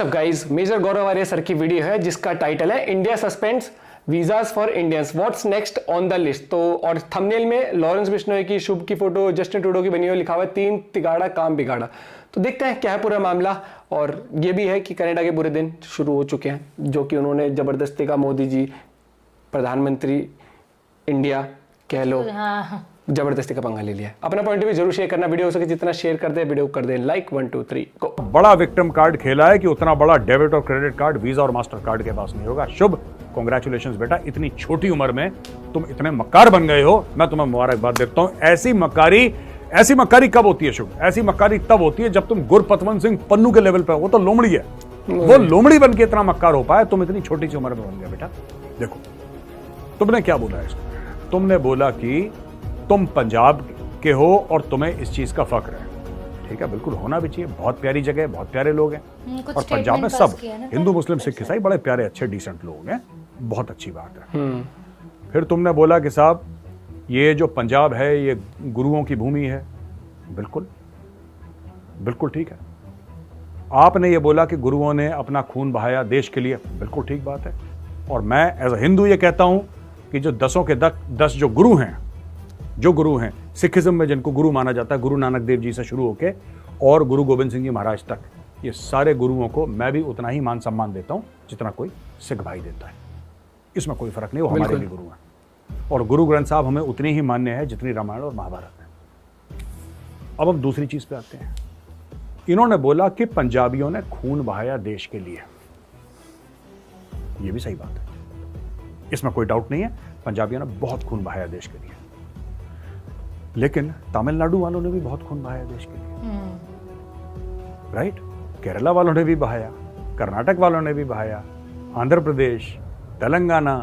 WhatsApp guys, major गौरव आर्य sir की video है जिसका टाइटल है India suspends visas for Indians, what's next on the list. तो और थंबनेल में लॉरेंस बिश्नोई की, शुभ की फोटो, जस्टिन ट्रूडो की बनी हुई, लिखा हुआ है 3 तिगाड़ा काम बिगाड़ा। तो देखते हैं क्या है पूरा मामला। और ये भी है कि कनाडा के बुरे दिन शुरू हो चुके हैं, जो कि उन्होंने जबरदस्ती का मोदी जी प्रधानमंत्री इंडिया कह लो, जबरदस्ती का पंगा ले लिया। अपना पॉइंट भी जरूर शेयर करना, वीडियो हो सके जितना शेयर कर दे, वीडियो कर दे लाइक 1 2 3 गो। बड़ा विक्टिम कार्ड खेला है कि उतना बड़ा डेबिट और क्रेडिट कार्ड वीजा और मास्टर कार्ड के पास नहीं होगा। शुभ, कांग्रेचुलेशंस बेटा, इतनी छोटी उम्र में तुम इतने मक्कार बन गए हो, मैं तुम्हें मुबारकबाद देता हूं। ऐसी मक्कारी कब होती है शुभ? ऐसी मक्कारी तब होती है जब तुम गुरपतवंत सिंह पन्नू के लेवल पे, वो तो लोमड़ी है, वो लोमड़ी बन के इतना मक्कार हो पाया, तुम इतनी छोटी सी उम्र में बन गया बेटा। देखो तुमने क्या बोला है इसको, तुमने बोला कि तुम पंजाब के हो और तुम्हें इस चीज का फख्र है। ठीक है, बिल्कुल होना भी चाहिए, बहुत प्यारी जगह है, बहुत प्यारे लोग हैं, और पंजाब में सब हिंदू मुस्लिम सिख ईसाई बड़े प्यारे अच्छे डिसेंट लोग हैं, बहुत अच्छी बात है। फिर तुमने बोला कि साहब ये जो पंजाब है ये गुरुओं की भूमि है। बिल्कुल बिल्कुल ठीक है। आपने ये बोला कि गुरुओं ने अपना खून बहाया देश के लिए, बिल्कुल ठीक बात है। और मैं एज अ हिंदू ये कहता हूं कि जो 10 के 10 जो गुरु हैं सिखिज्म में, जिनको गुरु माना जाता है, गुरु नानक देव जी से शुरू होके और गुरु गोविंद सिंह जी महाराज तक, ये सारे गुरुओं को मैं भी उतना ही मान सम्मान देता हूं जितना कोई सिख भाई देता है। इसमें कोई फर्क नहीं, वो हमारे भी गुरु हैं। और गुरु ग्रंथ साहब हमें उतनी ही मान्य है जितनी रामायण और महाभारत है। अब हम दूसरी चीज पे आते हैं। इन्होंने बोला कि पंजाबियों ने खून बहाया देश के लिए, यह भी सही बात है, इसमें कोई डाउट नहीं है, पंजाबियों ने बहुत खून बहाया देश के लिए। लेकिन तमिलनाडु वालों ने भी बहुत खून बहाया देश के लिए, राइट? केरला वालों ने भी बहाया, कर्नाटक वालों ने भी बहाया, आंध्र प्रदेश, तेलंगाना,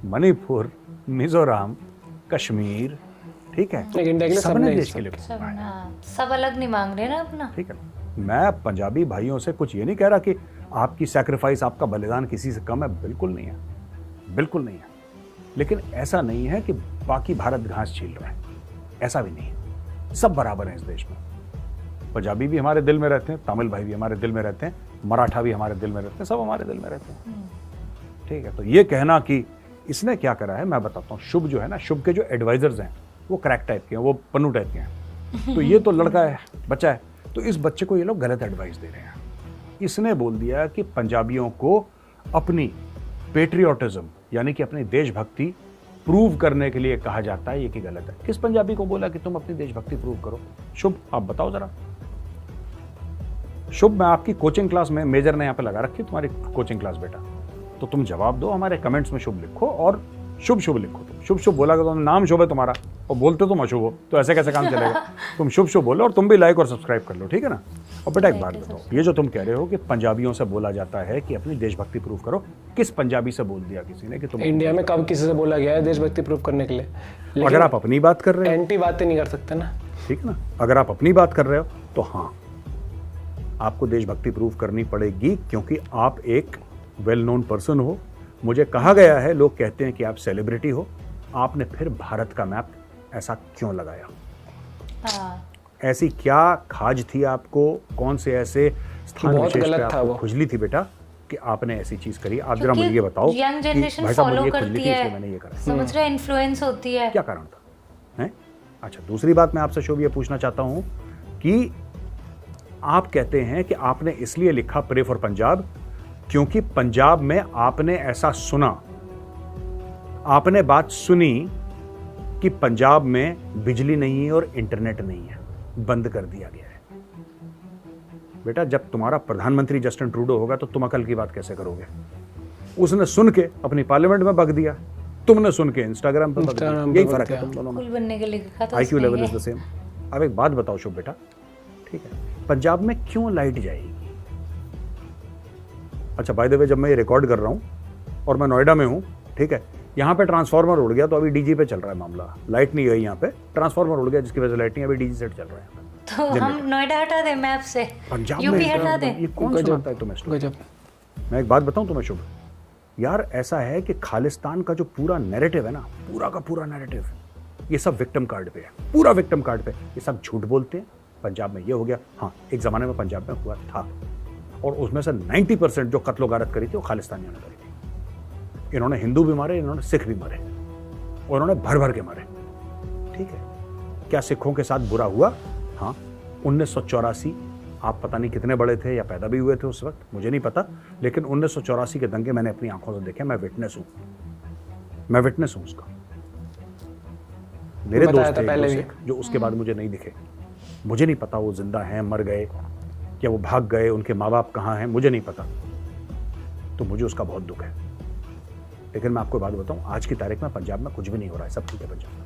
मणिपुर, मिजोरम, कश्मीर, ठीक है, सबने देश के लिए सब अलग नहीं मांग रहे ना अपना। ठीक है, मैं पंजाबी भाइयों से कुछ ये नहीं कह रहा कि आपकी सैक्रिफाइस, आपका बलिदान किसी से कम है, बिल्कुल नहीं है, बिल्कुल नहीं है। लेकिन ऐसा नहीं है कि बाकी भारत घास छील रहा है, ऐसा भी नहीं है, सब बराबर हैं इस देश में। पंजाबी भी हमारे दिल में रहते हैं, तमिल भाई भी हमारे दिल में रहते हैं, मराठा भी हमारे दिल में रहते हैं, सब हमारे दिल में रहते हैं। ठीक है, तो ये कहना कि इसने क्या करा है मैं बताता हूँ। शुभ जो है ना, शुभ के जो एडवाइजर्स हैं वो क्रैक टाइप के हैं, वो पन्नू टाइप के हैं। तो ये तो लड़का है, बच्चा है, तो इस बच्चे को ये लोग गलत एडवाइस दे रहे हैं। इसने बोल दिया कि पंजाबियों को अपनी पेट्रियोटिज्म यानी कि अपनी देशभक्ति प्रूव करने के लिए कहा जाता है, ये कि गलत है। किस पंजाबी को बोला कि तुम अपनी देशभक्ति प्रूव करो? शुभ, आप बताओ जरा। शुभ, मैं आपकी कोचिंग क्लास में, मेजर ने यहाँ पे लगा रखी तुम्हारी कोचिंग क्लास बेटा, तो तुम जवाब दो, हमारे कमेंट्स में शुभ लिखो और शुभ शुभ लिखो। तुम शुभ शुभ बोला तो नाम शुभ है तुम्हारा और बोलते तुम अशुभ हो, तो ऐसे कैसे काम चलेगा? तुम शुभ शुभ बोलो और तुम भी लाइक और सब्सक्राइब कर लो, ठीक है ना? और बेटा एक बात बताओ, ये जो तुम कह रहे हो कि पंजाबियों से बोला जाता है कि अपनी देशभक्ति प्रूव करो, किस पंजाबी से बोल दिया किसी ने कि तुम? इंडिया में कब किसी से बोला गया है देशभक्ति प्रूव करने के लिए? अगर आप अपनी बात कर रहे हो, एंटी बातें नहीं कर सकते ना, ठीक है ना? अगर आप अपनी बात कर रहे हो तो हाँ, आपको देशभक्ति प्रूव करनी पड़ेगी, क्योंकि आप एक वेल नोन पर्सन हो। मुझे कहा गया है, लोग कहते हैं कि आप सेलिब्रिटी हो। आपने फिर भारत का मैप ऐसा क्यों लगाया? ऐसी क्या खाज थी आपको? कौन से ऐसे स्थान विशेष पे आपको खुजली थी बेटा कि आपने ऐसी चीज करी? आप जरा मुझे ये बताओ। यंग जनरेशन फॉलो करती है, मैंने ये करा, समझ रहे, इन्फ्लुएंस होती है, क्या कारण था? हैं? अच्छा, दूसरी बात मैं आपसे शुभ ये पूछना चाहता हूं कि आप कहते हैं कि आपने इसलिए लिखा प्रे फॉर पंजाब क्योंकि पंजाब में आपने ऐसा सुना, आपने बात सुनी कि पंजाब में बिजली नहीं है और इंटरनेट नहीं है, बंद कर दिया गया है। बेटा, जब तुम्हारा प्रधानमंत्री जस्टिन ट्रूडो होगा तो तुम अकल की बात कैसे करोगे? उसने सुन के अपनी पार्लियामेंट में बग दिया, तुमने सुन के इंस्टाग्राम पर बग दिया। यही फर्क है तुम दोनों में, बनने के लिए लिखा था, IQ level is the same. अब एक बात बताओ शुभ बेटा, ठीक है, पंजाब में क्यों लाइट जाएगी? अच्छा, बाय द वे, जब मैं ये रिकॉर्ड कर रहा हूँ और मैं नोएडा में हूँ, ठीक है, यहाँ पे ट्रांसफार्मर उड़ गया, तो अभी डीजी पे चल रहा है मामला। लाइट नहीं है यहाँ पे, ट्रांसफार्मर उड़ गया जिसकी वजह से लाइट नहीं है, अभी डीजी सेट चल रहा है। तो हम नोएडा हटा दें मैप से, पंजाब यूपी में हटा दें? ये कौन सुनाता है तुम्हें? मैं एक बात बताऊं तुम्हें शुभ, यार ऐसा है कि खालिस्तान का जो पूरा नैरेटिव है ना, पूरा का पूरा नैरेटिव, ये सब विक्टिम कार्ड पे है, पूरा विक्टिम कार्ड पे। ये सब झूठ बोलते हैं, पंजाब में ये हो गया। हाँ, एक जमाने में पंजाब में हुआ था, और उसमें से 90% जो कत्लो गारत करी थी वो खालिस्तानियों ने करी थी। इन्होंने हिंदू भी मारे, इन्होंने सिख भी मारे और इन्होंने भर भर के मारे। ठीक है, क्या सिखों के साथ बुरा हुआ? हाँ, 1984 आप पता नहीं कितने बड़े थे या पैदा भी हुए थे उस वक्त, मुझे नहीं पता, लेकिन 1984 के दंगे मैंने अपनी आंखों से देखे। मैं विटनेस हूं उसका। मेरे दोस्त थे पहले सिख जो उसके बाद मुझे नहीं दिखे। मुझे नहीं पता वो जिंदा हैं, मर गए या वो भाग गए, उनके माँ बाप कहाँ हैं, मुझे नहीं पता। तो मुझे उसका बहुत दुख है। लेकिन मैं आपको बात बताऊं, आज की तारीख में पंजाब में कुछ भी नहीं हो रहा है, सब ठीक है पंजाब में।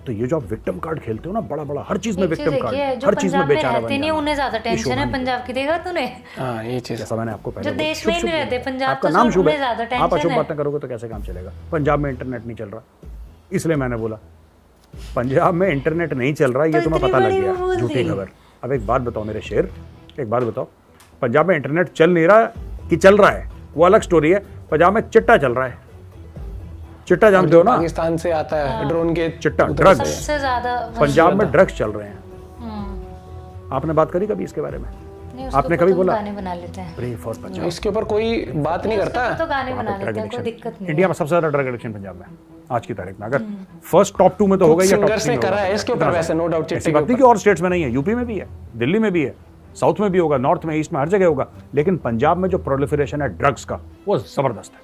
तो ये जो आप विक्टिम कार्ड खेलते हो ना, बड़ा बड़ा हर चीज में विक्टिम कार्ड, हर चीज में बेचारा बन जाना, उन्हें ज्यादा टेंशन है पंजाब की। देखा तूने? हाँ, ये चीज जैसा मैंने आपको पहले जो देश में नहीं रहते पंजाब, आपका नाम शुभ है, आप अशुभ बातें करोगे तो कैसे काम चलेगा? पंजाब में इंटरनेट नहीं चल रहा, इसलिए मैंने बोला पंजाब में इंटरनेट नहीं चल रहा, ये तुम्हें पता लग गया, झूठी खबर। अब एक बात बताओ मेरे शेर, एक बात बताओ, पंजाब में इंटरनेट चल नहीं रहा कि चल रहा है वो अलग स्टोरी है। पंजाब में चिट्टा चल रहा है। चिट्टा जानते हो ना? पाकिस्तान से आता है ड्रोन के चिट्टा, ड्रग्स सबसे ज्यादा पंजाब में ड्रग्स चल रहे हैं। आपने बात करी कभी इसके बारे में? आपने कभी बोला? गाने बना लेते हैं प्रे फॉर पंजाब, इसके ऊपर कोई बात नहीं करता। तो गाने बना लेते हैं, कोई दिक्कत नहीं। इंडिया में सबसे ज्यादा ड्रग एडिक्शन पंजाब में आज की तारीख में। अगर फर्स्ट टॉप 2 में तो होगा या टॉप 3 में करा है इसके ऊपर, वैसे नो डाउट। ऐसी बात नहीं कि और स्टेट्स में नहीं है, यूपी में भी है, दिल्ली में भी है, साउथ में भी होगा, नॉर्थ में, ईस्ट में, हर जगह होगा। लेकिन पंजाब में जो प्रोलिफरेशन है ड्रग्स का वो जबरदस्त है।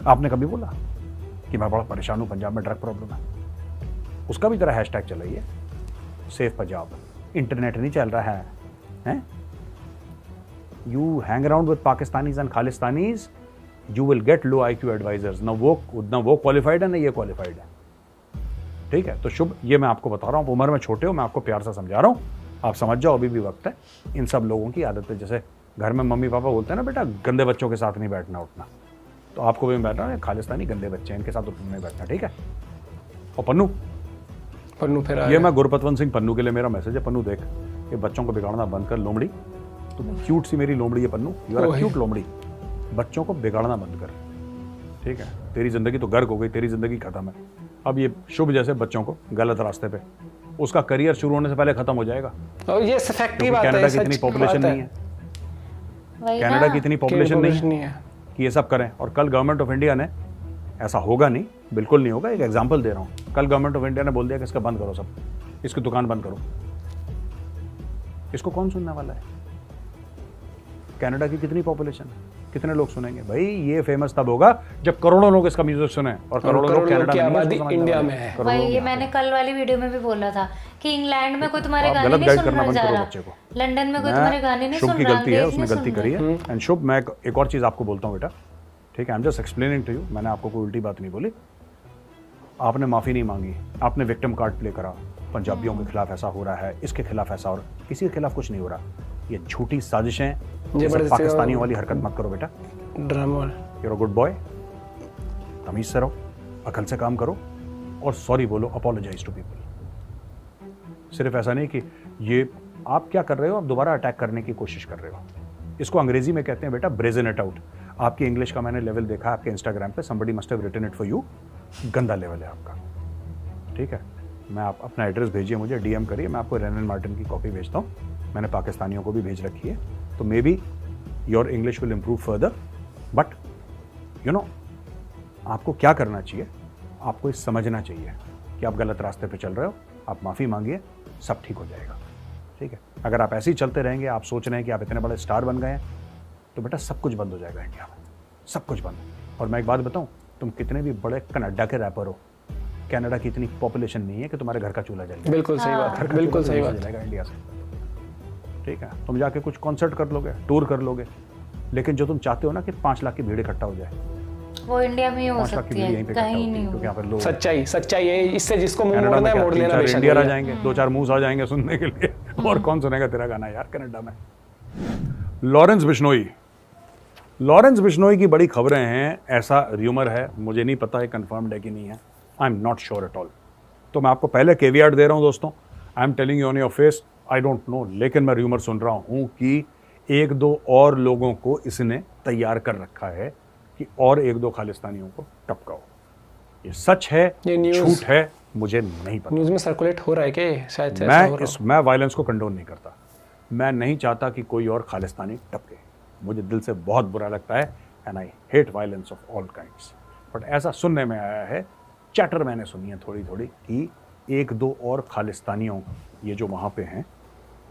आपने कभी बोला कि मैं बड़ा परेशान हूं, पंजाब में ड्रग प्रॉब्लम है? उसका भी तरह हैशटैग चलाइए, सेफ पंजाब। इंटरनेट नहीं चल रहा है? You hang around with Pakistanis and Khalistanis, you will get low IQ advisers. ना वो क्वालिफाइड है ना ये क्वालिफाइड है। ठीक है, तो शुभ, ये मैं आपको बता रहा हूँ, उम्र में छोटे हो, मैं आपको प्यार से समझा रहा हूँ, आप समझ जाओ, अभी भी वक्त है। इन सब लोगों की आदत है, जैसे घर में मम्मी पापा बोलते हैं ना, बेटा गंदे बच्चों के साथ नहीं बैठना उठना, तो आपको भी बैठना है, खालिस्तानी गंदे बच्चे हैं, इनके साथ उठना नहीं बैठना। ठीक है? और पन्नू फिर ये मैं गुरपतवंत सिंह पन्नू के लिए मेरा मैसेज है। पन्नू देख, ये बच्चों को बिगाड़ना बंद कर, लोमड़ी, तुम क्यूट सी मेरी लोमड़ी है Pannu, you are a cute लोमड़ी, बच्चों को बिगाड़ना बंद कर। ठीक है, तेरी जिंदगी तो गर्क हो गई, तेरी जिंदगी खत्म है। अब ये शुभ जैसे बच्चों को गलत रास्ते पे, उसका करियर शुरू होने से पहले खत्म हो जाएगा। और ये फैक्ट की बात है, कनाडा की इतनी पॉपुलेशन नहीं है, कनाडा की इतनी पॉपुलेशन नहीं है कि ये सब करें। और कल गवर्नमेंट ऑफ इंडिया ने, ऐसा होगा नहीं, बिल्कुल नहीं होगा, एक एग्जांपल दे रहा हूं, कल गवर्नमेंट ऑफ इंडिया ने बोल दिया कि इसका बंद करो, सब इसकी दुकान बंद करो। इसको कौन सुनने वाला है? कनाडा की कितनी पॉपुलेशन है, कितने लोग सुनेंगे भाई? ये फेमस तब होगा जब करोड़ों लोग इसका म्यूजिक सुने, और करोड़ों लोग कनाडा में नहीं है, इंडिया में है। भाई ये मैंने कल वाली वीडियो में भी बोला था कि इंग्लैंड में कोई तुम्हारे गाने नहीं सुन रहा जा रहा, लंदन में कोई तुम्हारे गाने नहीं सुन रहा। शुभ की गलती है, उसने गलती करी है। एंड शुभ, मैं एक और चीज आपको बोलता हूँ बेटा, ठीक है, I am just explaining to you, मैंने आपको कोई उल्टी बात नहीं बोली। आपने माफी नहीं मांगी, आपने विक्टिम कार्ड प्ले करा, पंजाबियों के खिलाफ ऐसा हो रहा है, इसके खिलाफ ऐसा, और किसी के खिलाफ कुछ नहीं हो रहा। ये झूठी साजिशें, पाकिस्तानियों वाली हरकत मत करो बेटा। Drama, you are a good boy, तमीज से रहो, अकल से काम करो, और सॉरी बोलो, अपोलोजाइज टू पीपल। सिर्फ ऐसा नहीं कि ये आप क्या कर रहे हो, आप दोबारा अटैक करने की कोशिश कर रहे हो। इसको अंग्रेजी में कहते हैं बेटा ब्रेजन इट आउट। आपकी इंग्लिश का मैंने लेवल देखा आपके इंस्टाग्राम पे, somebody must have written it for you, गंदा लेवल है आपका। ठीक है, मैं आप अपना एड्रेस भेजिए मुझे, DM करिए, मैं आपको रेनन मार्टिन की कॉपी भेजता हूँ, मैंने पाकिस्तानियों को भी भेज रखी है, तो may be your English will improve further. But you know, आपको क्या करना चाहिए, आपको ये समझना चाहिए कि आप गलत रास्ते पे चल रहे हो, आप माफ़ी मांगिए, सब ठीक हो जाएगा। ठीक है, अगर आप ऐसे ही चलते रहेंगे, आप सोच रहे हैं कि आप इतने बड़े स्टार बन गए हैं, तो बेटा सब कुछ बंद हो जाएगा इंडिया में, सब कुछ बंद। और मैं एक बात बताऊं, तुम कितने भी बड़े कनाडा के रैपर हो, कनाडा की इतनी पॉपुलेशन नहीं है कि तुम्हारे घर का चूल्हा जल जाए। बिल्कुल सही बात है, बिल्कुल सही बात है इंडिया से। ठीक है, तुम जाके कुछ कॉन्सर्ट कर लोगे, टूर कर लोगे, लेकिन जो तुम चाहते हो ना कि 5 लाख की भीड़ इकट्ठा हो जाए, वो इंडिया में ही हो सकती है, कहीं नहीं क्योंकि यहाँ पर लोग, सच्चाई है, इससे जिसको मुंह मोड़ना है मोड़ लेना। इंडिया आ जाएंगे, 2-4 मूव्स आ जाएंगे सुनने के लिए, और कौन सुनेगा तेरा गाना यार कनाडा में। लॉरेंस बिश्नोई की बड़ी खबरें हैं, ऐसा र्यूमर है, मुझे नहीं पता है कंफर्म्ड है कि नहीं है, I am not sure at all. तो मैं आपको पहले केवियाट दे रहा हूं दोस्तों, I am telling you on your face, I don't know, लेकिन मैं र्यूमर सुन रहा हूं कि 1-2 और लोगों को इसने तैयार कर रखा है कि और 1-2 खालिस्तानियों को टपकाओ। ये सच है, झूठ है, मुझे नहीं पता। न्यूज़ में सर्कुलेट हो रहा है कि शायद मैं वायलेंस को कंडोन नहीं करता, मैं नहीं चाहता कि कोई और खालिस्तानी टपके, मुझे दिल से बहुत बुरा लगता है, and I hate violence of all kinds. But ऐसा सुनने में आया है, चैटर मैंने सुनी है थोड़ी थोड़ी, कि एक दो और खालिस्तानियों ये जो वहाँ पे हैं,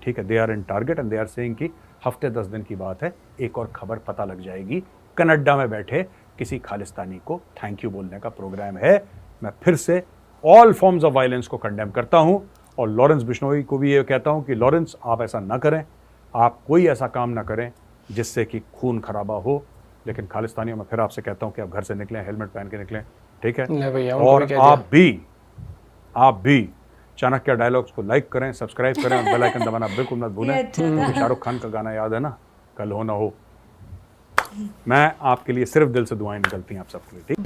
ठीक है, they are in target and they are saying कि हफ्ते 10 दिन की बात है, एक और खबर पता लग जाएगी, कनाडा में बैठे किसी खालिस्तानी को थैंक यू बोलने का प्रोग्राम है। मैं फिर से ऑल फॉर्म्स ऑफ वायलेंस को कंडेम करता हूं और लॉरेंस बिश्नोई को भी ये कहता हूं कि लॉरेंस, आप ऐसा ना करें, आप कोई ऐसा काम ना करें जिससे कि खून खराबा हो। लेकिन खालिस्तानियों में फिर आपसे कहता हूं कि आप घर से निकलें, हेलमेट पहन के निकलें, ठीक है। और आप भी चाणक्य डायलॉग्स को लाइक करें, सब्सक्राइब करें और बेल आइकन दबाना बिल्कुल मत भूलें। शाहरुख खान का गाना याद है ना, कल हो ना हो। मैं आपके लिए सिर्फ दिल से दुआएं निकलती हैं आप सबके लिए, ठीक।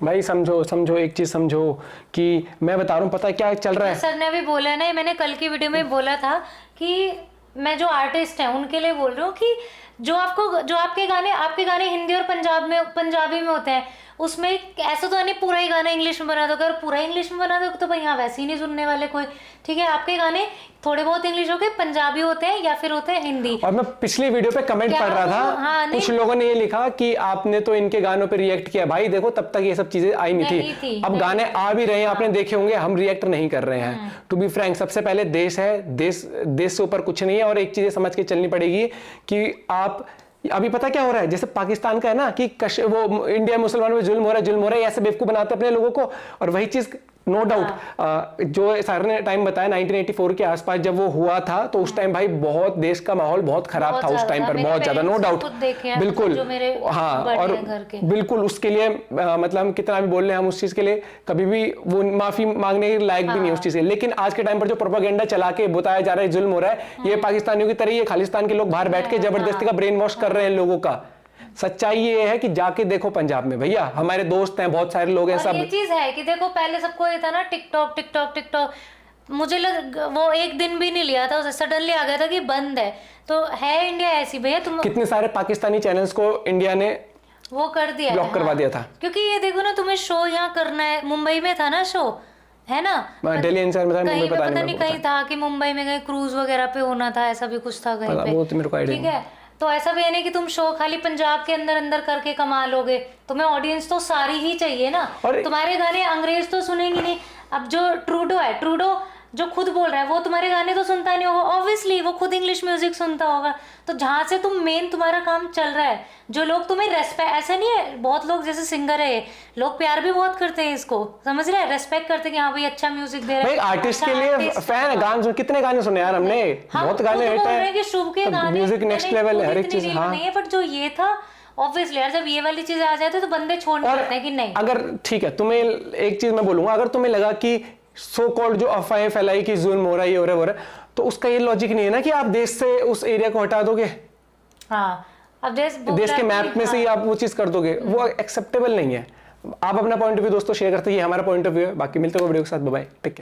भाई समझो एक चीज समझो कि मैं बता रहा हूँ, पता है क्या चल रहा है। सर ने भी बोला ना, मैंने कल की वीडियो में बोला था कि मैं जो आर्टिस्ट हैं उनके लिए बोल रही हूँ कि जो आपके गाने हिंदी और पंजाबी में होते हैं, उसमें ऐसा तो नहीं पूरा ही गाना इंग्लिश में बना दो। अगर पूरा इंग्लिश में बना दो तो भाई यहाँ वैसे ही नहीं सुनने वाले कोई, ठीक है। आपके गाने थोड़े बहुत इंग्लिश हो गए, पंजाबी होते हैं या फिर होते हैं हिंदी। और मैं पिछली वीडियो पे कमेंट पढ़ रहा था, हाँ, कुछ लोगों ने ये लिखा कि आपने तो इनके गानों पे रिएक्ट किया। भाई देखो, तब तक ये सब चीजें आई नहीं थी। अब गाने आ भी रहे हैं, आपने देखे होंगे, हम रिएक्ट नहीं कर रहे हैं। टू बी फ्रैंक, सबसे पहले देश है, देश से ऊपर कुछ नहीं है। और एक चीज समझ के चलनी पड़ेगी कि आप अभी पता क्या हो रहा है, जैसे पाकिस्तान का है ना कि वो इंडिया मुसलमानों में जुल्म हो रहा है, ऐसे बेवकूफ बनाते अपने लोगों को। और वही चीज नो डाउट जो सर ने टाइम बताया 1984 के आसपास जब वो हुआ था, तो उस टाइम भाई बहुत देश का माहौल बहुत खराब था उस टाइम पर, बहुत ज्यादा, नो डाउट, बिल्कुल। हाँ, और बिल्कुल उसके लिए मतलब हम कितना भी बोल रहे हैं, हम उस चीज के लिए कभी भी वो माफी मांगने के लायक भी नहीं उस चीज से। लेकिन आज के टाइम पर जो प्रोपेगेंडा चला के बताया जा रहा है जुल्म हो रहा है, ये पाकिस्तानियों की तरह ये खालिस्तान के लोग बाहर बैठ के जबरदस्ती का ब्रेन वॉश कर रहे हैं लोगों का। सच्चाई ये है कि जाके देखो पंजाब में, भैया हमारे दोस्त हैं, बहुत सारे लोग हैं, सब ये चीज है कि देखो पहले सबको ये था ना टिकटॉक, मुझे वो एक दिन भी नहीं लिया था, उसे सडनली आ गया था कि बंद है। तो है इंडिया ऐसी भैया, तुम कितने सारे पाकिस्तानी चैनल्स को इंडिया ने वो कर दिया, ब्लॉक करवा दिया था। क्योंकि ये देखो ना, तुम्हें शो यहाँ करना है, मुंबई में था ना शो, है ना, दिल्ली एनसीआर में था, मुंबई पता नहीं कहीं था कि मुंबई में कहीं क्रूज वगैरह पे होना था, ऐसा भी कुछ था कहीं पे, वो तो मेरे को आइडिया ठीक है। तो ऐसा भी है नहीं कि तुम शो खाली पंजाब के अंदर करके कमा लोगे, तुम्हें ऑडियंस तो सारी ही चाहिए ना। तुम्हारे गाने अंग्रेज तो सुनेंगे नहीं। अब जो ट्रूडो जो खुद बोल रहा है, वो तुम्हारे गाने तो सुनता नहीं होगा, ऑब्वियसली वो खुद इंग्लिश म्यूजिक सुनता होगा। तो जहाँ से तुम मेन तुम्हारा काम चल रहा है, जो लोग तुम्हें रेस्पेक्ट, ऐसा नहीं है, बहुत लोग जैसे सिंगर है, लोग प्यार भी बहुत करते हैं इसको, समझ रहे हैं, रेस्पेक्ट करते हैं कि हाँ भाई अच्छा म्यूजिक दे रहा है। आर्टिस्ट के लिए फैन है, गाने कितने गाने सुने यार हमने, बहुत गाने हैं, शुभ के गाने, म्यूजिक नेक्स्ट लेवल है, हर एक चीज। हाँ, नहीं है, बट जो ये था ऑब्वियसली यार, जब ये वाली चीज आ जाती है तो बंदे छोड़ने लगते हैं कि नहीं। अगर ठीक है, तुम्हें एक चीज मैं बोलूंगा, अगर तुम्हें लगा कि सो कॉल्ड जो अफवाहें फैलाई कि जुल्म हो रहा है, ये हो रहा है, तो उसका ये लॉजिक नहीं है ना कि आप देश से उस एरिया को हटा दोगे। हाँ, अब देश के मैप में से ही आप वो चीज कर दोगे, वो एक्सेप्टेबल नहीं है। आप अपना पॉइंट ऑफ व्यू दोस्तों शेयर करते हैं, ये हमारा पॉइंट ऑफ व्यू है। बाकी मिलते हैं वीडियो के साथ, बाय बाय, टेक केयर।